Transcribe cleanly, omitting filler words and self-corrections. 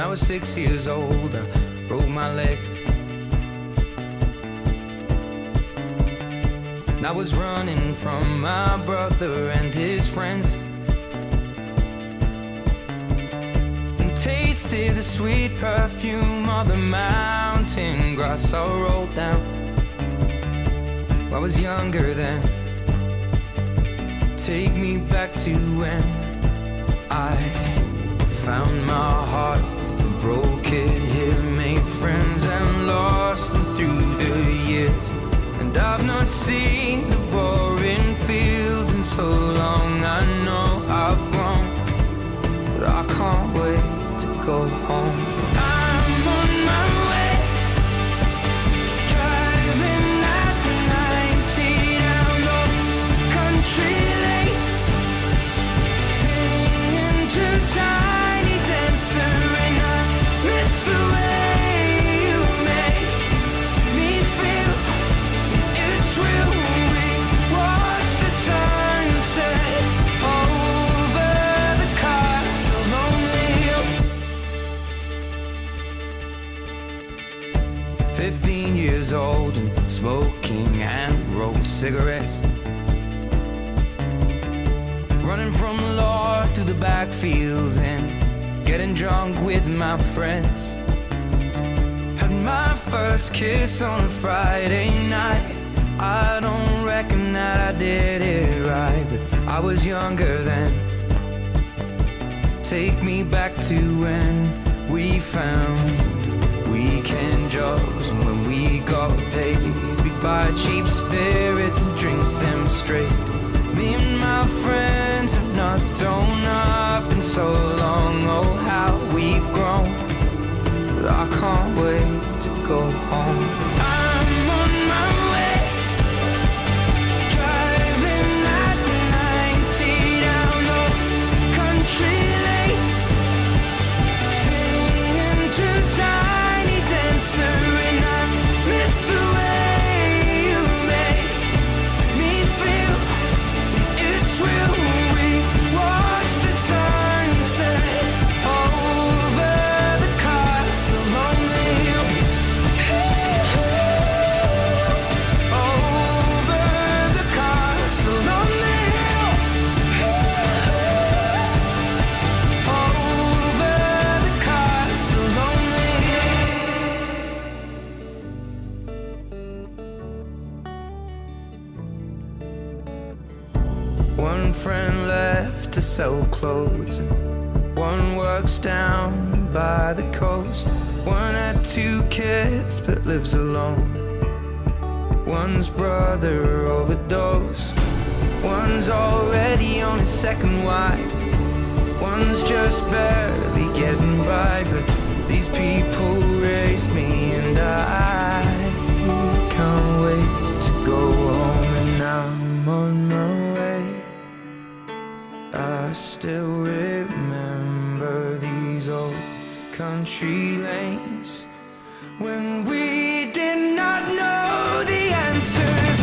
was 6 years old, I broke my leg. And I was running from my brother and his friends, and tasted the sweet perfume of the mountain grass I rolled down. I was younger then. Take me back to when I found my heart, broke it here, made friends and lost them through the years. And I've not seen the boring fields in so long. I know I've grown, but I can't wait to go home. I'm on my way, driving at 90 down those country lanes, singing to Tiny Dancer, and I miss the way you make me feel. It's real when we watch the sunset over the castle on the hill. 15 years old and smoking hand-rolled cigarettes, running from the law through the backfields and getting drunk with my friends. Had my first kiss on a Friday night. I don't reckon that I did it right, but I was younger then. Take me back to when we found weekend jobs, and when we got paid, we'd buy cheap spirits and drink them straight. Me and my friends have not thrown up in so long. Oh, how we've grown, but I can't wait to go home. I'm on my way, driving at 90 down those country lanes, singing to Tiny Dancer, and I miss the way you make me feel. It's real when we watch the sunset over the castle on the hill. Over the castle on the hill. Over the castle on the hill. One friend left to sell clothes, and one works down by the coast. One had 2 kids but lives alone. One's brother overdosed. One's already on his second wife. One's just barely getting by. But these people raised me, and I can't wait to go home. And I'm on my way. I still remember these old country lanes when we did not know the answers.